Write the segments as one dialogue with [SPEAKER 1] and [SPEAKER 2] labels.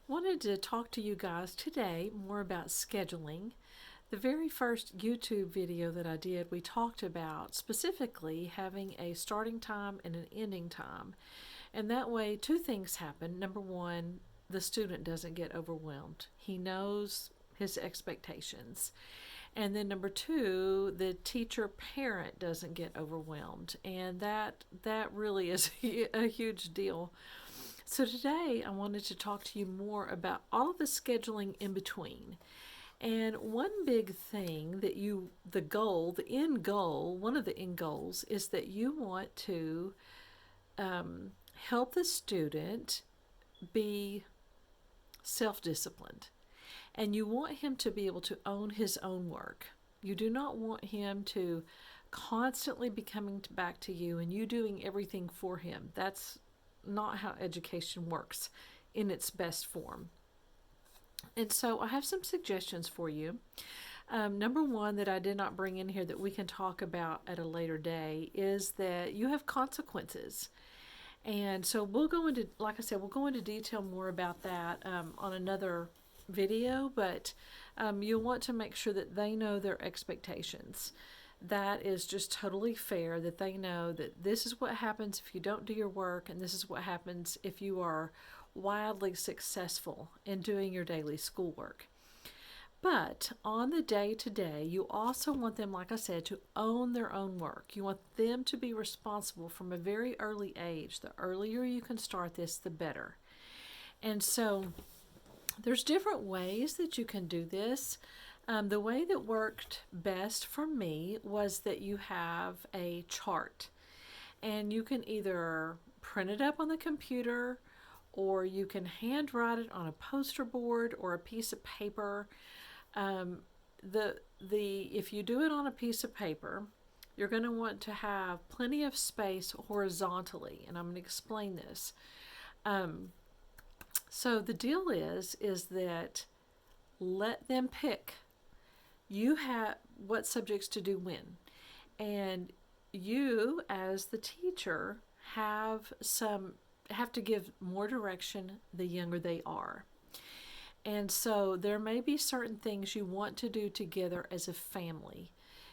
[SPEAKER 1] Wanted to talk to you guys today more about scheduling. The very first YouTube video that I did, we talked about specifically having a starting time and an ending time. And that way, two things happen. Number one, the student doesn't get overwhelmed, he knows his expectations. And then number two, the teacher parent doesn't get overwhelmed. And that really is a huge deal. So today I wanted to talk to you more about all of the scheduling in between. And one big thing that one of the end goals is that you want to help the student be self-disciplined. And you want him to be able to own his own work. You do not want him to constantly be coming back to you and you doing everything for him. That's not how education works in its best form. And so I have some suggestions for you. Number one that I did not bring in here that we can talk about at a later day is that you have consequences. And so we'll go into detail more about that on another video, but you'll want to make sure that they know their expectations. That is just totally fair, that they know that this is what happens if you don't do your work, and this is what happens if you are wildly successful in doing your daily schoolwork. But on the day-to-day, you also want them, like I said, to own their own work. You want them to be responsible from a very early age. The earlier you can start this, the better. And so there's different ways that you can do this. The way that worked best for me was that you have a chart, and you can either print it up on the computer or you can handwrite it on a poster board or a piece of paper. If you do it on a piece of paper, you're going to want to have plenty of space horizontally, and I'm going to explain this. So the deal is that let them pick. You have what subjects to do when, and you as the teacher have to give more direction the younger they are. And so there may be certain things you want to do together as a family.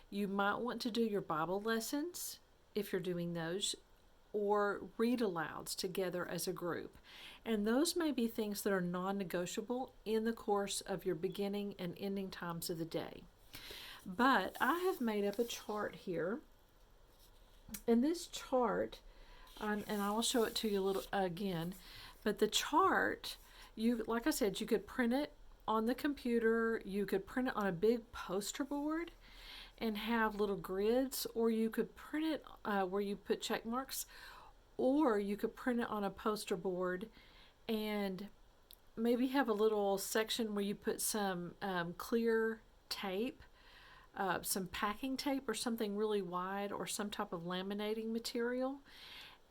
[SPEAKER 1] You might want to do your Bible lessons if you're doing those, or read alouds together as a group. And those may be things that are non-negotiable in the course of your beginning and ending times of the day. But I have made up a chart here. And this chart, and I will show it to you a little again, but the chart, like I said, you could print it on the computer, you could print it on a big poster board and have little grids, or you could print it where you put check marks, or you could print it on a poster board and maybe have a little section where you put some clear tape, some packing tape or something really wide, or some type of laminating material.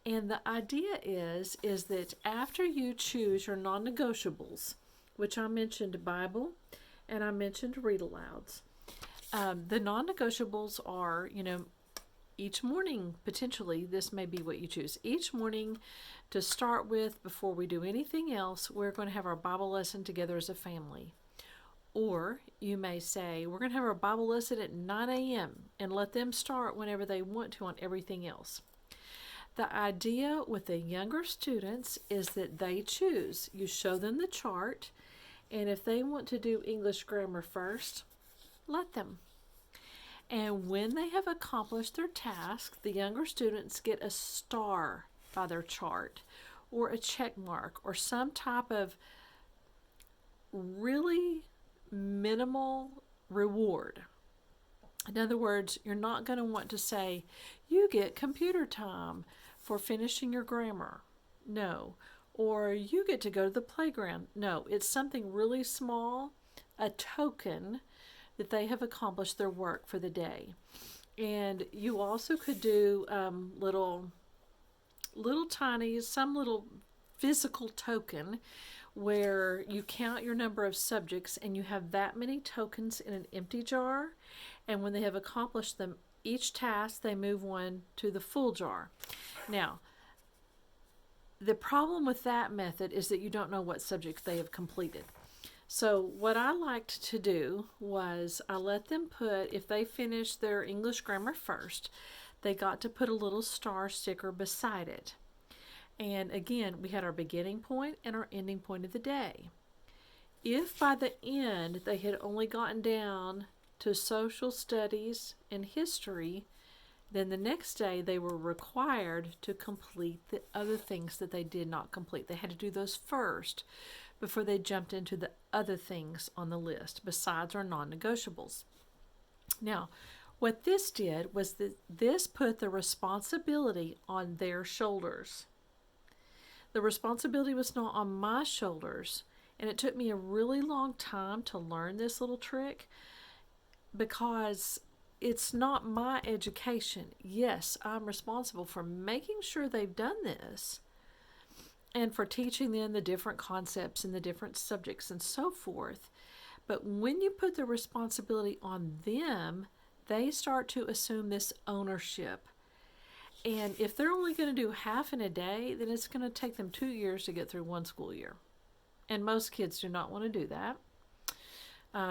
[SPEAKER 1] And the idea is that after you choose your non-negotiables, which I mentioned Bible and I mentioned read alouds, the non-negotiables are, each morning, potentially, this may be what you choose. Each morning, to start with, before we do anything else, we're going to have our Bible lesson together as a family. Or you may say, we're going to have our Bible lesson at 9 a.m. and let them start whenever they want to on everything else. The idea with the younger students is that they choose. You show them the chart, and if they want to do English grammar first, let them. And when they have accomplished their task, the younger students get a star by their chart, or a check mark, or some type of really minimal reward. In other words, you're not going to want to say, you get computer time for finishing your grammar. No. Or you get to go to the playground. No, it's something really small, a token that they have accomplished their work for the day. And you also could do little tiny, some little physical token where you count your number of subjects and you have that many tokens in an empty jar, and when they have accomplished them – each task, they move one to the full jar. Now, The problem with that method is that you don't know what subjects they have completed. So what I liked to do was I let them put, if they finished their English grammar first, they got to put a little star sticker beside it. And again, we had our beginning point and our ending point of the day. If by the end they had only gotten down to social studies and history, then the next day they were required to complete the other things that they did not complete. They had to do those first before they jumped into the other things on the list besides our non-negotiables. Now, what this did was that this put the responsibility on their shoulders. The responsibility was not on my shoulders, and it took me a really long time to learn this little trick because it's not my education. Yes, I'm responsible for making sure they've done this and for teaching them the different concepts and the different subjects and so forth. But when you put the responsibility on them, they start to assume this ownership. And if they're only going to do half in a day, then it's going to take them 2 years to get through one school year. And most kids do not want to do that.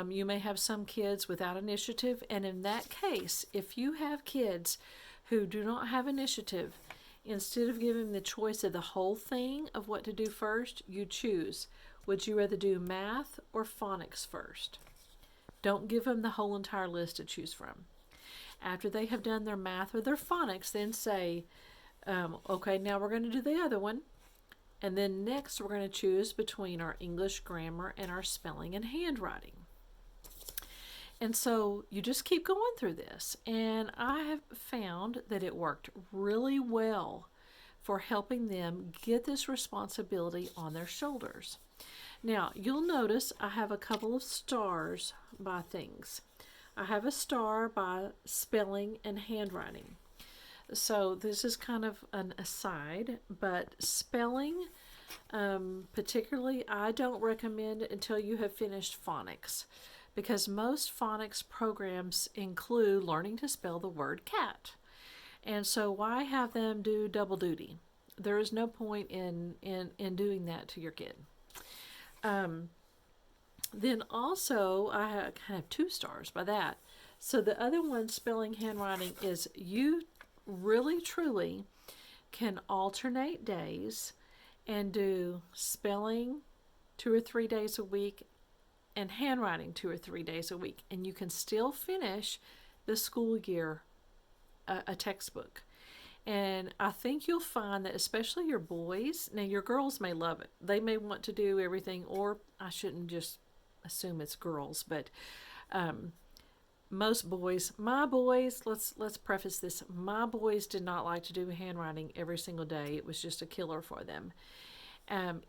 [SPEAKER 1] You may have some kids without initiative, and in that case, if you have kids who do not have initiative, instead of giving them the choice of the whole thing of what to do first, you choose. Would you rather do math or phonics first? Don't give them the whole entire list to choose from. After they have done their math or their phonics, then say, okay, now we're going to do the other one. And then next we're going to choose between our English grammar and our spelling and handwriting. And so you just keep going through this. And I have found that it worked really well for helping them get this responsibility on their shoulders. Now, you'll notice I have a couple of stars by things. I have a star by spelling and handwriting. So this is kind of an aside, but spelling, particularly, I don't recommend until you have finished phonics, because most phonics programs include learning to spell the word cat. And so why have them do double duty? There is no point in doing that to your kid. Then also, I kind of 2 stars by that. So the other one, spelling, handwriting, is you really, truly can alternate days and do spelling 2 or 3 days a week and handwriting 2 or 3 days a week. And you can still finish the school year a textbook. And I think you'll find that especially your boys, now your girls may love it. They may want to do everything, or I shouldn't just assume it's girls, but most boys, my boys, let's preface this, my boys did not like to do handwriting every single day. It was just a killer for them.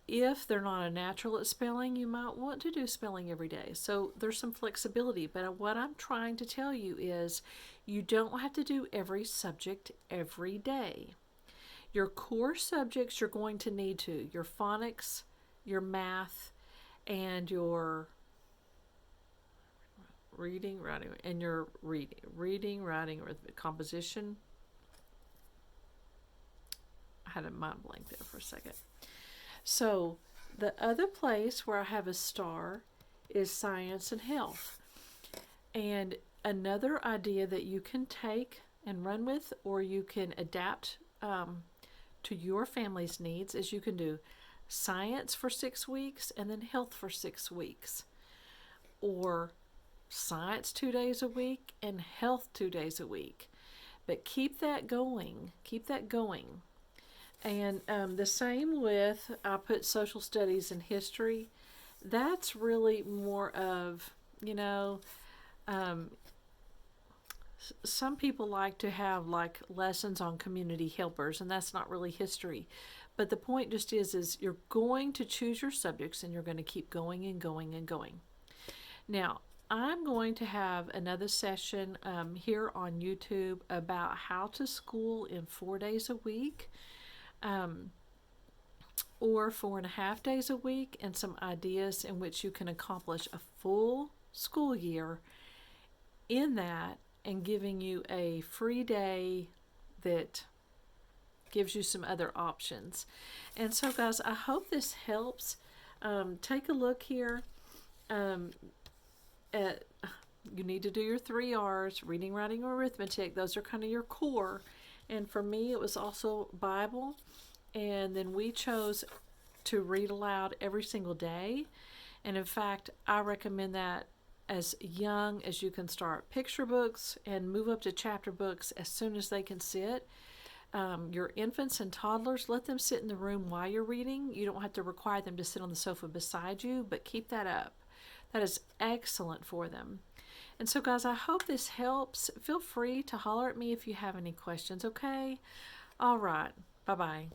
[SPEAKER 1] If they're not a natural at spelling, you might want to do spelling every day. So there's some flexibility, but what I'm trying to tell you is you don't have to do every subject every day. Your core subjects you're going to need to, your phonics, your math, and your reading, writing, and your reading, writing, arithmetic, composition. I had a mind blank there for a second. So the other place where I have a star is science and health. And another idea that you can take and run with, or you can adapt to your family's needs, is you can do science for 6 weeks and then health for 6 weeks. Or science 2 days a week and health 2 days a week. But keep that going. Keep that going. And the same with, I put social studies and history. That's really more of, some people like to have like lessons on community helpers, and that's not really history. But the point just is you're going to choose your subjects and you're going to keep going and going and going. Now, I'm going to have another session here on YouTube about how to school in 4 days a week. Or 4.5 days a week, and some ideas in which you can accomplish a full school year in that, and giving you a free day that gives you some other options. And so, guys, I hope this helps. Take a look here at you need to do your 3 R's, reading, writing, arithmetic. Those are kind of your core. And for me, it was also Bible. And then we chose to read aloud every single day. And in fact, I recommend that as young as you can start. Picture books and move up to chapter books as soon as they can sit. Your infants and toddlers, let them sit in the room while you're reading. You don't have to require them to sit on the sofa beside you, but keep that up. That is excellent for them. And so, guys, I hope this helps. Feel free to holler at me if you have any questions, okay? All right. Bye-bye.